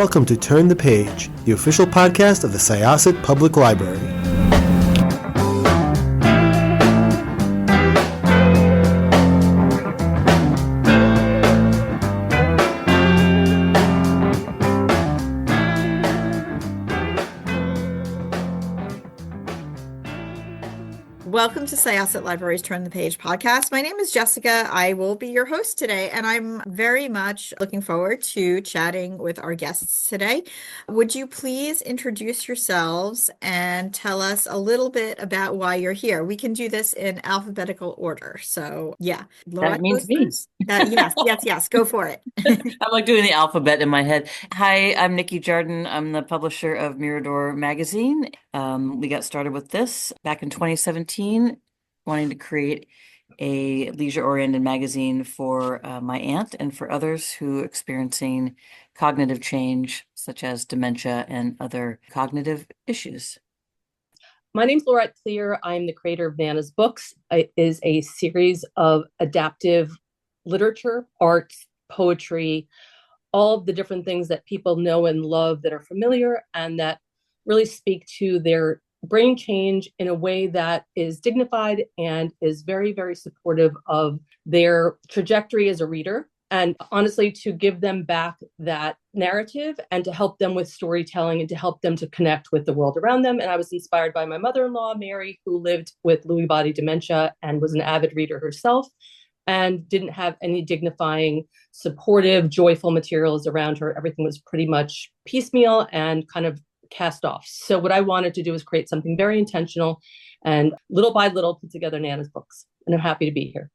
welcome to Turn the Page, the official podcast of the Syosset Public Library. Welcome to Syosset Library's Turn the Page podcast. My name is Jessica. I will be your host today, and I'm very much looking forward to chatting with our guests today. Would you please introduce yourselves and tell us a little bit about why you're here? We can do this in alphabetical order. So, yeah. Laurette That means me. Yes, go for it. I'm like doing the alphabet in my head. Hi, I'm Nikki Jardin. I'm the publisher of Mirador magazine. We got started with this back in 2017, wanting to create a leisure-oriented magazine for my aunt and for others who are experiencing cognitive change, such as dementia and other cognitive issues. My name's Laurette Klier. I'm the creator of Nana's Books. It is a series of adaptive literature, art, poetry, all of the different things that people know and love that are familiar and that really speak to their brain change in a way that is dignified and is very, very supportive of their trajectory as a reader. And honestly, to give them back that narrative and to help them with storytelling and to help them to connect with the world around them. And I was inspired by my mother-in-law, Mary, who lived with Lewy body dementia and was an avid reader herself and didn't have any dignifying, supportive, joyful materials around her. Everything was pretty much piecemeal and kind of cast off. So what I wanted to do was create something very intentional and little by little put together Nana's Books. And I'm happy to be here.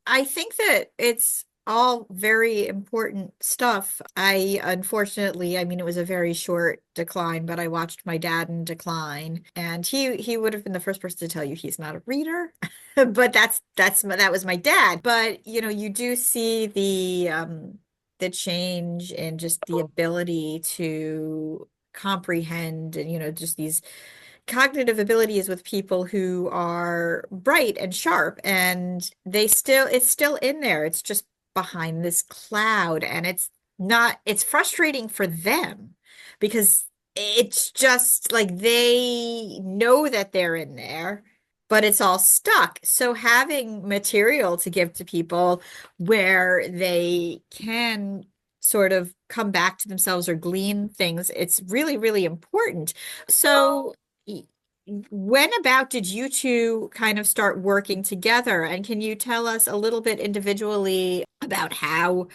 I think that it's all very important stuff. Unfortunately, it was a very short decline, but I watched my dad in decline, and he would have been the first person to tell you he's not a reader. But that was my dad. But you do see the change in just the ability to comprehend and just these cognitive abilities with people who are bright and sharp, and it's still in there. It's just behind this cloud, and it's frustrating for them because it's just like they know that they're in there, but it's all stuck. So having material to give to people where they can sort of come back to themselves or glean things, it's really, really important. So when about did you two kind of start working together? And can you tell us a little bit individually about how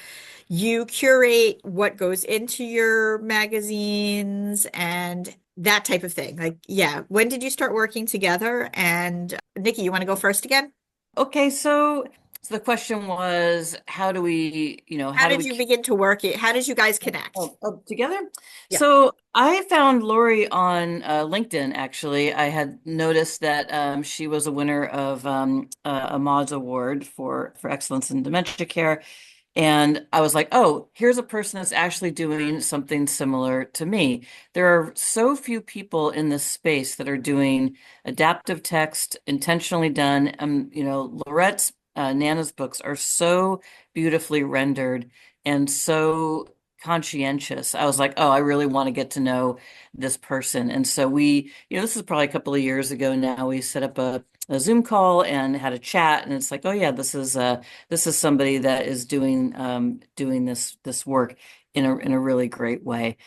you curate what goes into your magazines and that type of thing? Like, yeah, when did you start working together? And Nikki, you want to go first again? Okay, so the question was, how do we, how did you begin to work it? How did you guys connect? Together? Yeah. So I found Lori on LinkedIn, actually. I had noticed that she was a winner of a Moz Award for Excellence in Dementia Care. And I was like, oh, here's a person that's actually doing something similar to me. There are so few people in this space that are doing adaptive text, intentionally done. Laurette's Nana's books are so beautifully rendered and so conscientious. I was like, oh, I really want to get to know this person. And so this is probably a couple of years ago now, we set up a Zoom call and had a chat, and it's like, oh yeah, this is somebody that is doing this work in a really great way.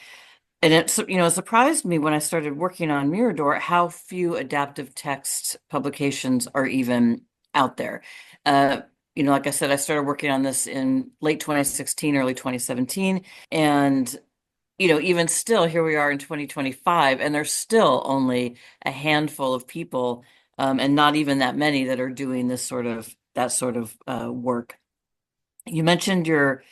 And it surprised me when I started working on Mirador how few adaptive text publications are even out there. Like I said, I started working on this in late 2016, early 2017. And, even still, here we are in 2025, and there's still only a handful of people, and not even that many that are doing that sort of work. You mentioned your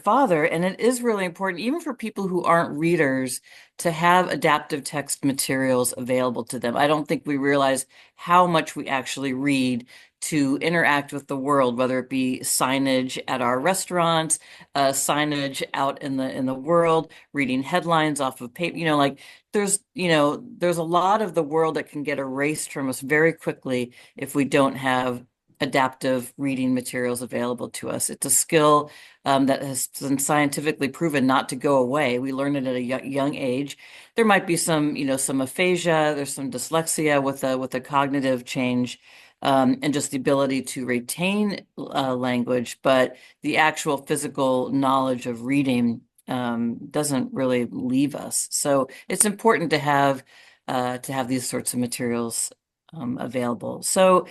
father, and it is really important, even for people who aren't readers, to have adaptive text materials available to them. I don't think we realize how much we actually read to interact with the world, whether it be signage at our restaurants, signage out in the world, reading headlines off of paper. There's a lot of the world that can get erased from us very quickly if we don't have adaptive reading materials available to us. It's a skill that has been scientifically proven not to go away. We learn it at a young age. There might be some, some aphasia, there's some dyslexia with a cognitive change, and just the ability to retain language, but the actual physical knowledge of reading doesn't really leave us. So it's important to have these sorts of materials available. So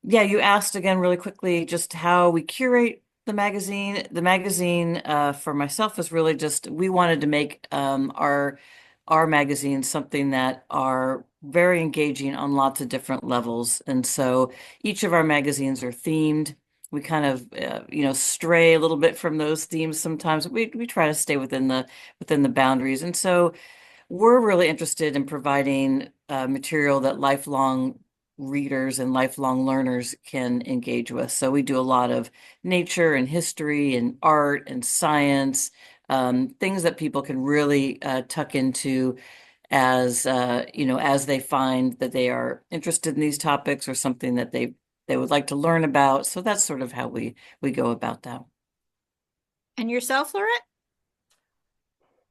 yeah, you asked again really quickly just how we curate the magazine. The magazine for myself is really just we wanted to make our magazine something that are very engaging on lots of different levels. And so each of our magazines are themed. We kind of stray a little bit from those themes sometimes. We try to stay within the boundaries. And so we're really interested in providing material that lifelong readers and lifelong learners can engage with. So we do a lot of nature and history and art and science, things that people can really tuck into as they find that they are interested in these topics or something that they would like to learn about. So that's sort of how we go about that. And yourself, Laurette?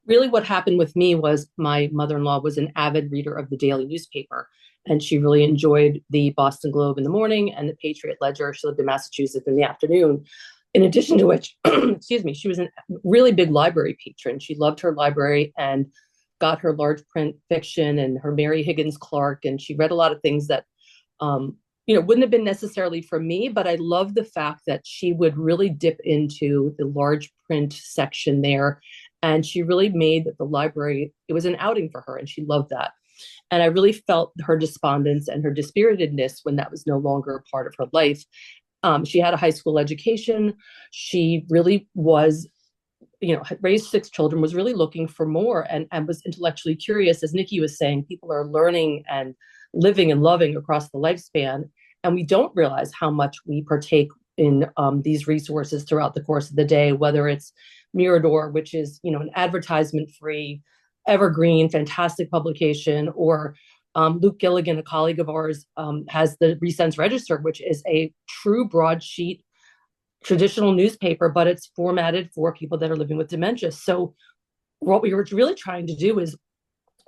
Really what happened with me was my mother-in-law was an avid reader of the daily newspaper, and she really enjoyed the Boston Globe in the morning and the Patriot Ledger. She lived in Massachusetts in the afternoon. In addition to which, excuse me, she was a really big library patron. She loved her library and got her large print fiction and her Mary Higgins Clark, and she read a lot of things that wouldn't have been necessarily for me, but I love the fact that she would really dip into the large print section there. And she really made the library, it was an outing for her, and she loved that. And I really felt her despondence and her dispiritedness when that was no longer a part of her life. She had a high school education. She really was, had raised 6 children, was really looking for more and was intellectually curious. As Nikki was saying, people are learning and living and loving across the lifespan. And we don't realize how much we partake in these resources throughout the course of the day, whether it's Mirador, which is, an advertisement-free, evergreen, fantastic publication, or Luke Gilligan, a colleague of ours, has the Resents Register, which is a true broadsheet traditional newspaper, but it's formatted for people that are living with dementia. So what we were really trying to do is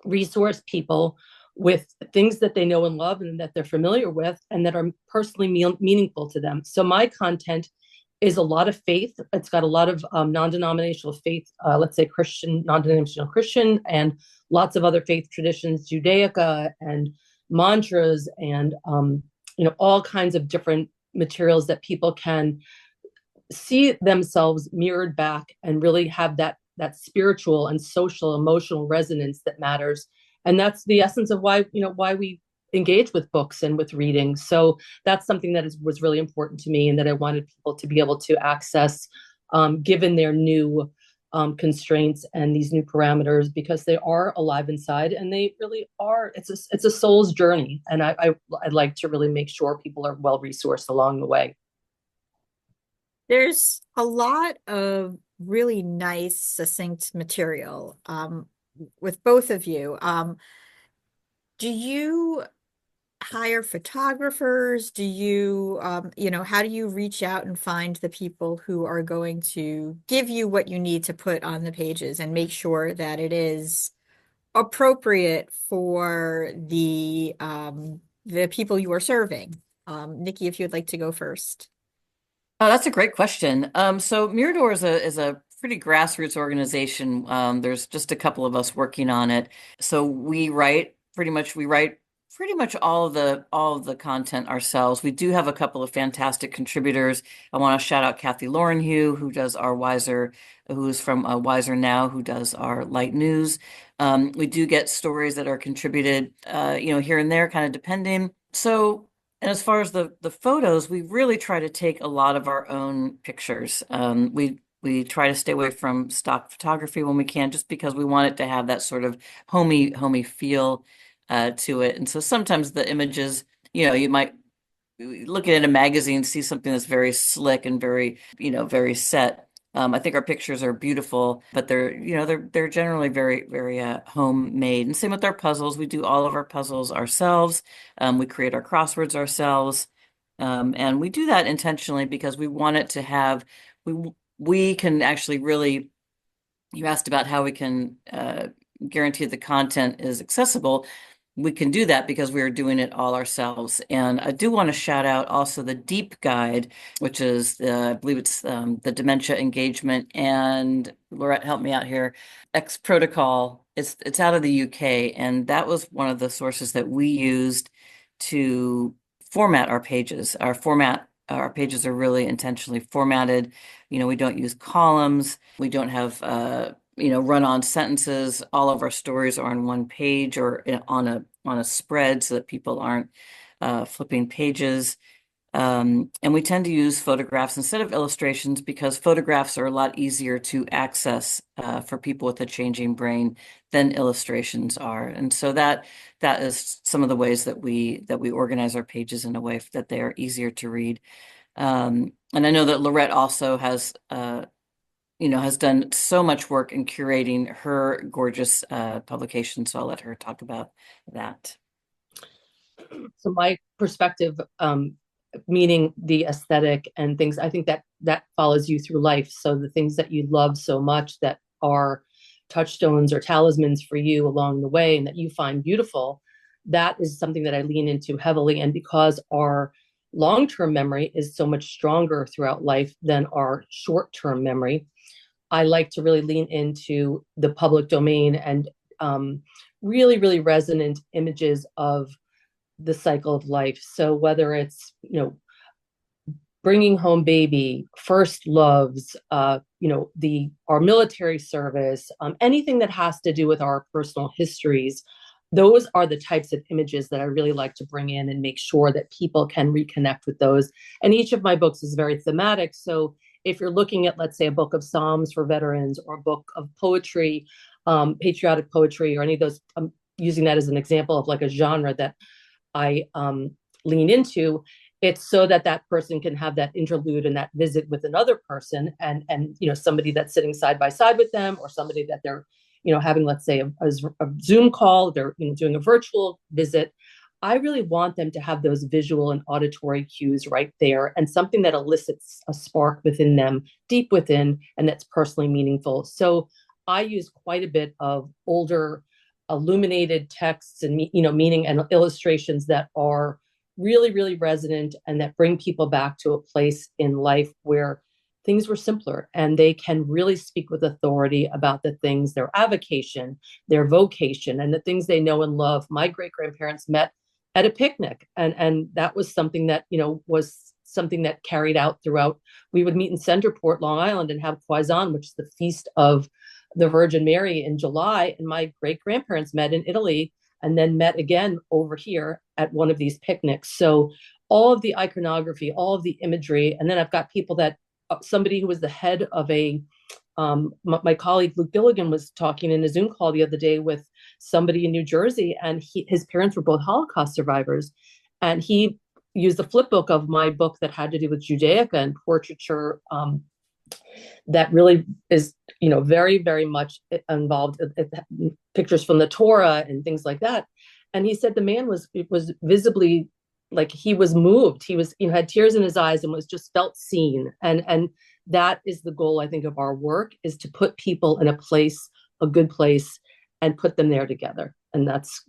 resource people with things that they know and love and that they're familiar with and that are personally meaningful to them. So my content is a lot of faith. It's got a lot of non-denominational faith, let's say Christian, non-denominational Christian, and lots of other faith traditions, Judaica and mantras and, all kinds of different materials that people can see themselves mirrored back and really have that spiritual and social, emotional resonance that matters. And that's the essence of why we engage with books and with reading. So that's something that was really important to me and that I wanted people to be able to access, given their new constraints and these new parameters, because they are alive inside and they really are. It's a soul's journey. And I'd like to really make sure people are well resourced along the way. There's a lot of really nice, succinct material with both of you. Do you hire photographers? Do you, how do you reach out and find the people who are going to give you what you need to put on the pages and make sure that it is appropriate for the people you are serving? Nikki, if you'd like to go first. Oh, that's a great question. So Mirador is a pretty grassroots organization. There's just a couple of us working on it. So we write pretty much all of the content ourselves. We do have a couple of fantastic contributors. I want to shout out Kathy Laurenhue, who does our who's from Wiser Now, who does our light news. We do get stories that are contributed, here and there, kind of depending. So. And as far as the photos, we really try to take a lot of our own pictures. We try to stay away from stock photography when we can, just because we want it to have that sort of homey feel to it. And so sometimes the images, you might look at a magazine, see something that's very slick and very, very set. I think our pictures are beautiful, but they're generally very, very homemade. And same with our puzzles. We do all of our puzzles ourselves. We create our crosswords ourselves. And we do that intentionally because we want it to have, we can actually really, you asked about how we can guarantee the content is accessible. We can do that because we are doing it all ourselves. And I do want to shout out also the Deep Guide, which is, I believe it's the Dementia Engagement, and Laurette, help me out here, X Protocol. It's out of the UK, and that was one of the sources that we used to format our pages. Our pages are really intentionally formatted. We don't use columns. We don't have run-on sentences. All of our stories are on one page or on a spread so that people aren't flipping pages. And we tend to use photographs instead of illustrations because photographs are a lot easier to access for people with a changing brain than illustrations are. And so that is some of the ways that we organize our pages in a way that they are easier to read. And I know that Laurette also has done so much work in curating her gorgeous publication. So I'll let her talk about that. So my perspective, meaning the aesthetic and things, I think that follows you through life. So the things that you love so much that are touchstones or talismans for you along the way and that you find beautiful, that is something that I lean into heavily. And because our long-term memory is so much stronger throughout life than our short-term memory, I like to really lean into the public domain and really, really resonant images of the cycle of life. So whether it's, bringing home baby, first loves, our military service, anything that has to do with our personal histories, those are the types of images that I really like to bring in and make sure that people can reconnect with those. And each of my books is very thematic. So if you're looking at, let's say, a book of Psalms for veterans or a book of poetry, patriotic poetry, or any of those, I'm using that as an example of like a genre that I lean into, it's so that that person can have that interlude and that visit with another person and somebody that's sitting side by side with them, or somebody that they're having, let's say, a Zoom call, they're doing a virtual visit. I really want them to have those visual and auditory cues right there, and something that elicits a spark within them, deep within, and that's personally meaningful. So I use quite a bit of older illuminated texts and meaning and illustrations that are really, really resonant and that bring people back to a place in life where things were simpler and they can really speak with authority about the things, their avocation, their vocation, and the things they know and love. My great-grandparents met at a picnic, and that was something that was something that carried out throughout. We would meet in Centerport, Long Island, and have Croissant, which is the feast of the Virgin Mary, in July. And my great-grandparents met in Italy and then met again over here at one of these picnics. So all of the iconography, all of the imagery, and then I've got people that, somebody who was the head of my colleague Luke Gilligan was talking in a Zoom call the other day with somebody in New Jersey, and his parents were both Holocaust survivors. And he used the flip book of my book that had to do with Judaica and portraiture, that really is, very, very much involved pictures from the Torah and things like that. And he said the man was visibly, like, he was moved. He was, had tears in his eyes and was just felt seen. And that is the goal, I think, of our work, is to put people in a good place, and put them there together. And that's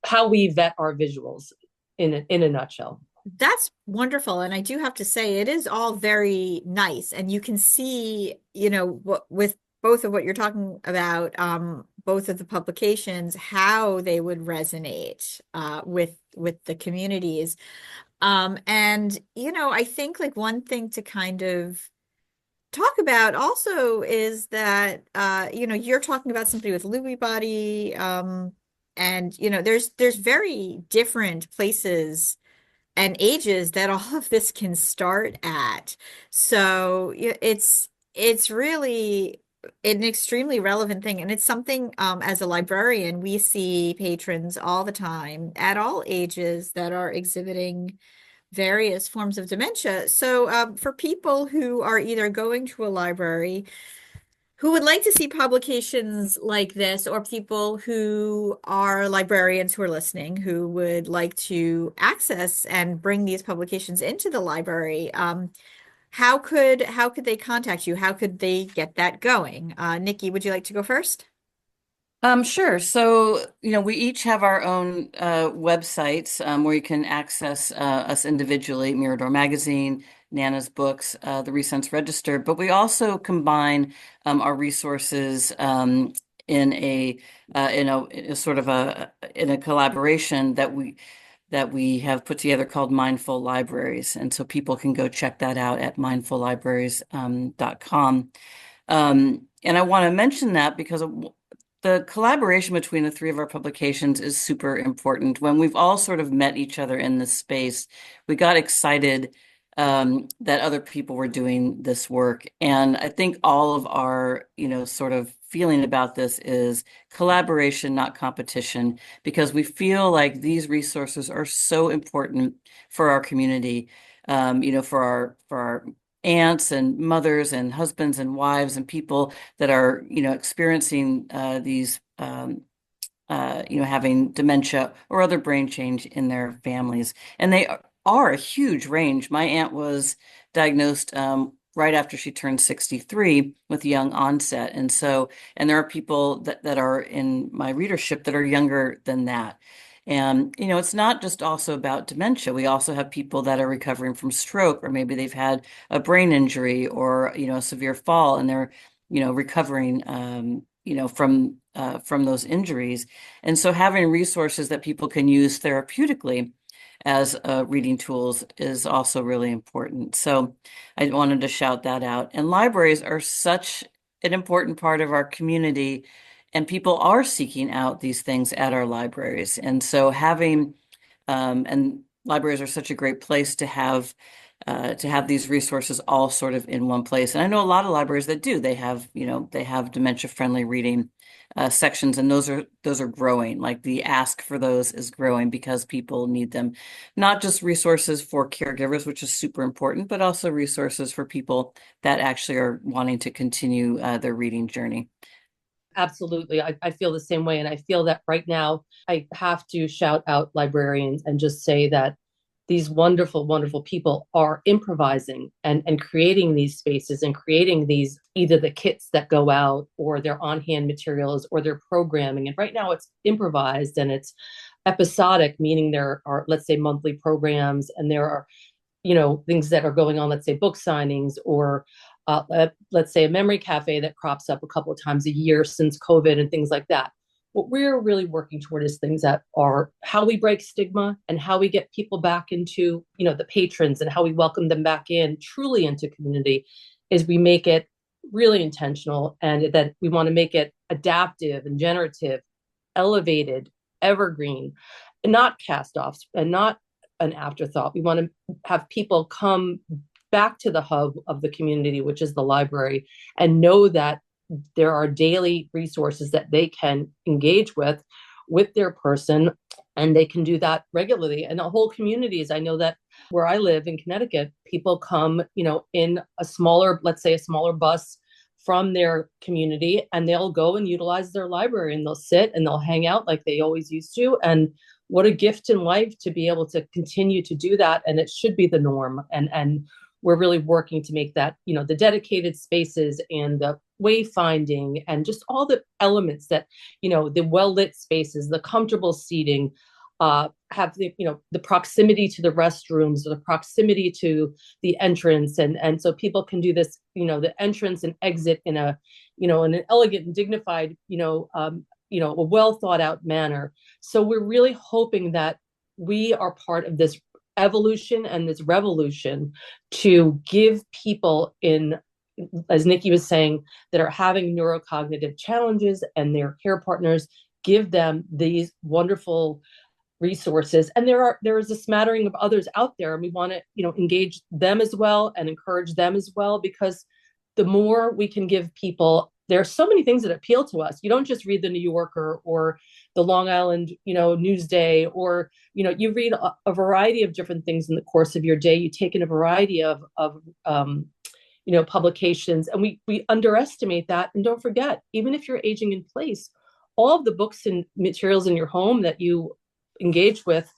how we vet our visuals in a nutshell. That's wonderful. And I do have to say, it is all very nice. And you can see, with both of what you're talking about, both of the publications, how they would resonate with the communities. And, I think like one thing to kind of talk about also is that, you're talking about somebody with Lewy body, and, there's very different places and ages that all of this can start at. So it's really an extremely relevant thing. And it's something, as a librarian, we see patrons all the time at all ages that are exhibiting various forms of dementia. So for people who are either going to a library, who would like to see publications like this, or people who are librarians who are listening, who would like to access and bring these publications into the library, how could they contact you? How could they get that going? Nikki, would you like to go first? Sure. So, we each have our own websites where you can access us individually, Mirador Magazine, Nana's Books, the Resense Register, but we also combine our resources in a sort of in a collaboration that we have put together called Mindful Libraries. And so people can go check that out at mindfullibraries.com. And I want to mention that because the collaboration between the three of our publications is super important. When we've all sort of met each other in this space, we got excited that other people were doing this work. And I think all of our, sort of feeling about this is collaboration, not competition, because we feel like these resources are so important for our community, for our aunts and mothers and husbands and wives and people that are, experiencing these, having dementia or other brain change in their families. And they are a huge range. My aunt was diagnosed right after she turned 63 with young onset. And there are people that are in my readership that are younger than that. And, it's not just also about dementia. We also have people that are recovering from stroke, or maybe they've had a brain injury or, a severe fall, and they're, recovering, from those injuries. And so having resources that people can use therapeutically as reading tools is also really important. So I wanted to shout that out. And libraries are such an important part of our community, and people are seeking out these things at our libraries. And so and libraries are such a great place to have these resources all sort of in one place. And I know a lot of libraries that do. They have dementia-friendly reading sections, and those are growing. Like the ask for those is growing because people need them. Not just resources for caregivers, which is super important, but also resources for people that actually are wanting to continue their reading journey. Absolutely. I feel the same way. And I feel that right now I have to shout out librarians and just say that these wonderful, wonderful people are improvising and creating these spaces and creating these, either the kits that go out or their on-hand materials or their programming. And right now it's improvised and it's episodic, meaning there are, let's say, monthly programs, and there are, things that are going on, let's say book signings, or let's say a memory cafe that crops up a couple of times a year since COVID and things like that. What we're really working toward is things that are how we break stigma and how we get people back into, the patrons, and how we welcome them back in truly into community, is we make it really intentional, and that we want to make it adaptive and generative, elevated, evergreen, and not cast offs and not an afterthought. We want to have people come back to the hub of the community, which is the library, and know that there are daily resources that they can engage with their person, and they can do that regularly. And the whole communities, I know that where I live in Connecticut, people come, in a smaller, let's say a smaller bus from their community, and they'll go and utilize their library, and they'll sit and they'll hang out like they always used to. And what a gift in life to be able to continue to do that. And it should be the norm. And we're really working to make that, the dedicated spaces and the wayfinding and just all the elements that, the well-lit spaces, the comfortable seating, have the proximity to the restrooms, or the proximity to the entrance. And so people can do this, the entrance and exit in a, in an elegant and dignified, a well thought out manner. So we're really hoping that we are part of this evolution and this revolution to give people in, as Nikki was saying, that are having neurocognitive challenges and their care partners, give them these wonderful resources. And there is a smattering of others out there, and we want to, engage them as well and encourage them as well, because the more we can give people, there are so many things that appeal to us. You don't just read the New Yorker or the Long Island, Newsday, or, you read a variety of different things in the course of your day. You take in a variety of publications, and we underestimate that. And don't forget, even if you're aging in place, all of the books and materials in your home that you engage with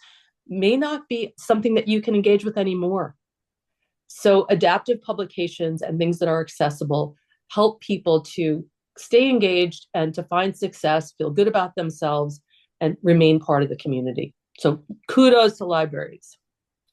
may not be something that you can engage with anymore. So adaptive publications and things that are accessible help people to stay engaged and to find success, feel good about themselves, and remain part of the community. So kudos to libraries.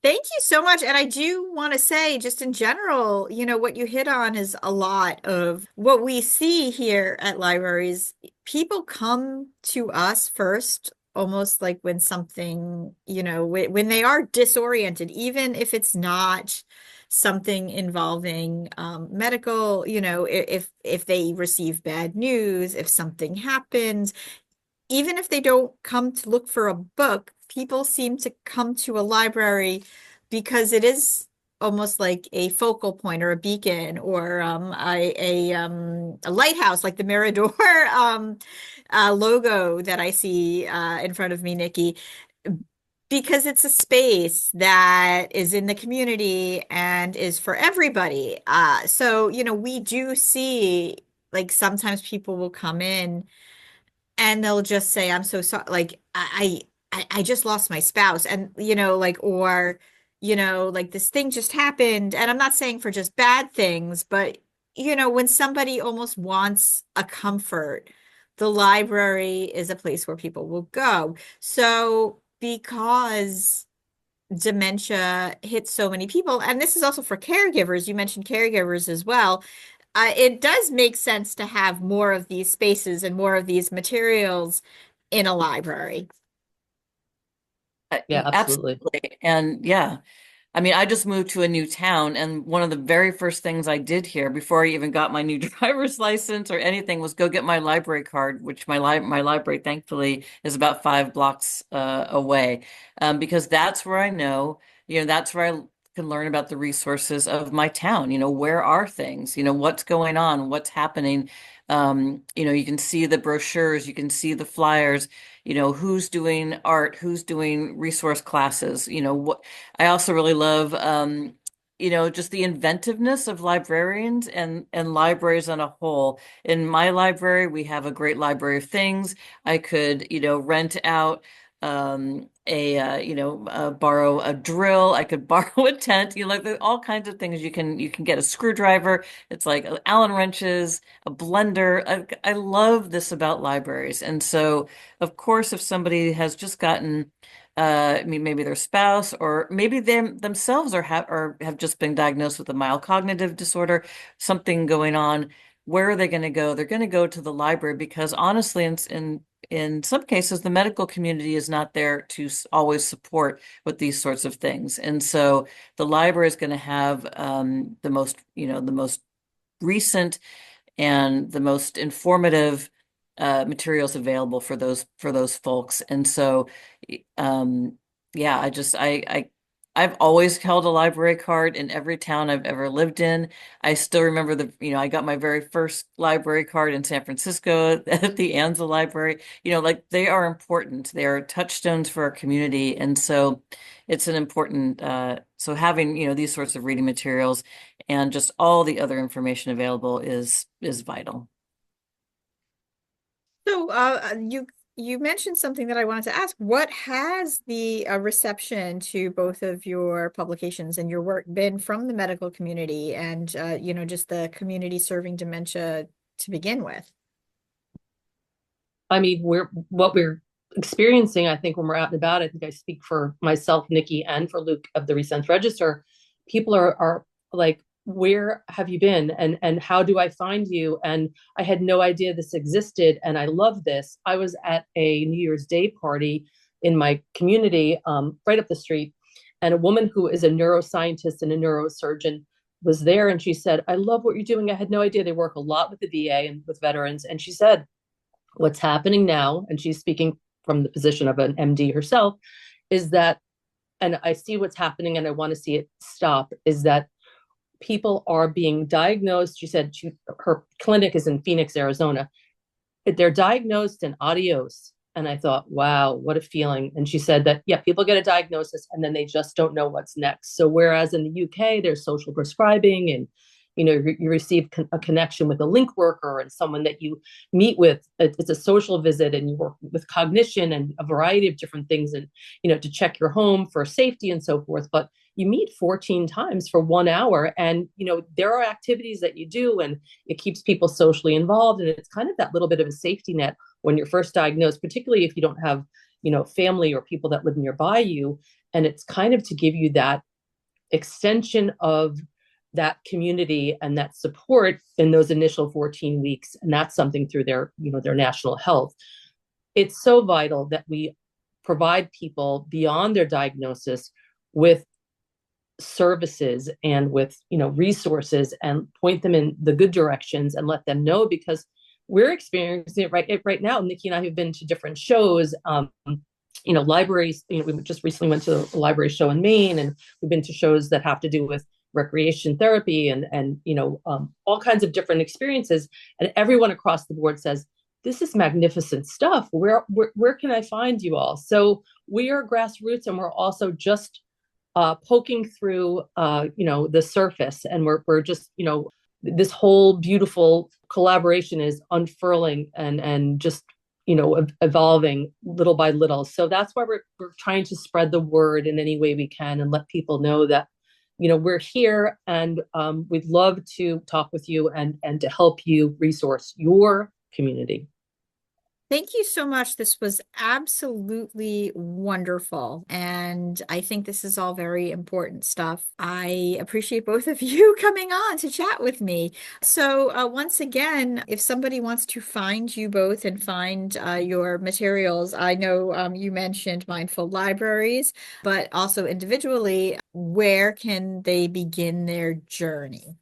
Thank you so much. And I do want to say, just in general, what you hit on is a lot of what we see here at libraries. People come to us first, almost like when something, when they are disoriented, even if it's not something involving medical, if they receive bad news, if something happens, even if they don't come to look for a book, people seem to come to a library because it is almost like a focal point or a beacon or a lighthouse, like the Mirador logo that I see in front of me, Nikki, because it's a space that is in the community and is for everybody. So, we do see, like, sometimes people will come in and they'll just say, I'm so sorry, like I just lost my spouse, and like this thing just happened. And I'm not saying for just bad things, but when somebody almost wants a comfort, the library is a place where people will go. So because dementia hits so many people, and this is also for caregivers, you mentioned caregivers as well, it does make sense to have more of these spaces and more of these materials in a library. Yeah, absolutely. Absolutely. And yeah, I mean, I just moved to a new town, and one of the very first things I did here before I even got my new driver's license or anything was go get my library card, which my library, thankfully, is about 5 blocks away, because that's where I know, that's where I can learn about the resources of my town. Where are things? What's going on? What's happening? You can see the brochures, you can see the flyers, who's doing art, who's doing resource classes, what I also really love, just the inventiveness of librarians and libraries on a whole. In my library, we have a great library of things. I could, rent out borrow a drill. I could borrow a tent. Like all kinds of things. You can get a screwdriver. It's like Allen wrenches, a blender. I love this about libraries, and so of course, if somebody has just gotten I mean, maybe their spouse, or maybe them themselves or have just been diagnosed with a mild cognitive disorder, something going on. Where are they going to go? They're going to go to the library because honestly, in some cases, the medical community is not there to always support with these sorts of things, and so the library is going to have the most recent and the most informative materials available for those folks. And so, yeah, I've always held a library card in every town I've ever lived in. I still remember I got my very first library card in San Francisco at the Anza Library. Like they are important. They are touchstones for our community. And so it's an important, so having, these sorts of reading materials and just all the other information available is vital. So you mentioned something that I wanted to ask. What has the reception to both of your publications and your work been from the medical community and just the community serving dementia to begin with? I mean, what we're experiencing, I think, when we're out and about, I think I speak for myself, Nikki, and for Luke of the Resent Register, people are like, where have you been, and how do I find you? And I had no idea this existed, and I love this. I was at a New Year's Day party in my community, right up the street, and a woman who is a neuroscientist and a neurosurgeon was there, and she said, I love what you're doing. I had no idea they work a lot with the VA and with veterans. And she said, what's happening now, and she's speaking from the position of an MD herself, is that, and I see what's happening and I want to see it stop, is that people are being diagnosed. She said her clinic is in Phoenix, Arizona. They're diagnosed and adios. And I thought, wow, what a feeling. And she said that, yeah, people get a diagnosis and then they just don't know what's next. So whereas in the UK, there's social prescribing and, you receive a connection with a link worker and someone that you meet with. It's a social visit, and you work with cognition and a variety of different things, and to check your home for safety and so forth. But you meet 14 times for 1 hour, and there are activities that you do, and it keeps people socially involved, and it's kind of that little bit of a safety net when you're first diagnosed, particularly if you don't have family or people that live nearby you. And it's kind of to give you that extension of that community and that support in those initial 14 weeks. And that's something through their national health. It's so vital that we provide people beyond their diagnosis with services and with resources, and point them in the good directions and let them know, because we're experiencing it right now. Nikki and I have been to different shows, libraries. We just recently went to a library show in Maine, and we've been to shows that have to do with recreation therapy and all kinds of different experiences. And everyone across the board says, this is magnificent stuff. Where can I find you all? So we are grassroots, and we're also just poking through the surface, and we're just this whole beautiful collaboration is unfurling and just evolving little by little. So that's why we're trying to spread the word in any way we can and let people know that we're here, and we'd love to talk with you and to help you resource your community. Thank you so much. This was absolutely wonderful. And I think this is all very important stuff. I appreciate both of you coming on to chat with me. So once again, if somebody wants to find you both and find your materials, I know you mentioned Mindful Libraries, but also individually, where can they begin their journey?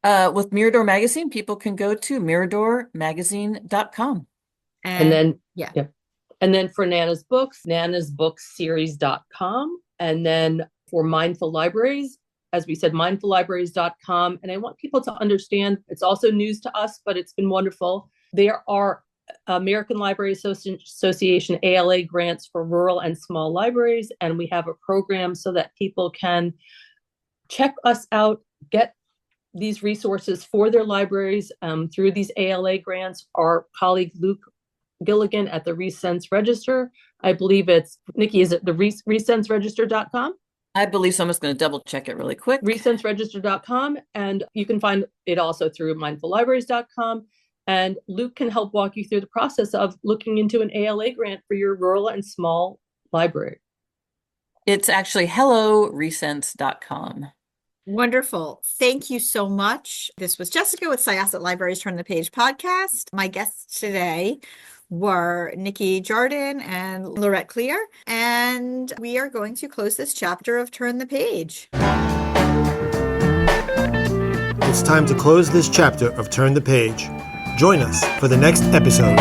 With Mirador Magazine, people can go to miradormagazine.com. And then, yeah. And then for Nana's Books, nanasbookseries.com. And then for Mindful Libraries, as we said, mindfullibraries.com. And I want people to understand, it's also news to us, but it's been wonderful. There are American Library Association ALA grants for rural and small libraries. And we have a program so that people can check us out, get these resources for their libraries through these ALA grants. Our colleague Luke Gilligan at the Resense Register. I believe it's, Nikki, is it the resenseregister.com? I believe so. I'm just going to double check it really quick. Resenseregister.com. And you can find it also through mindfullibraries.com. And Luke can help walk you through the process of looking into an ALA grant for your rural and small library. It's actually helloresense.com. Wonderful. Thank you so much. This was Jessica with Syosset Libraries Turn the Page podcast. My guests today were Nikki Jardin and Laurette Klier, and we are going to close this chapter of Turn the Page. It's time to close this chapter of Turn the Page. Join us for the next episode.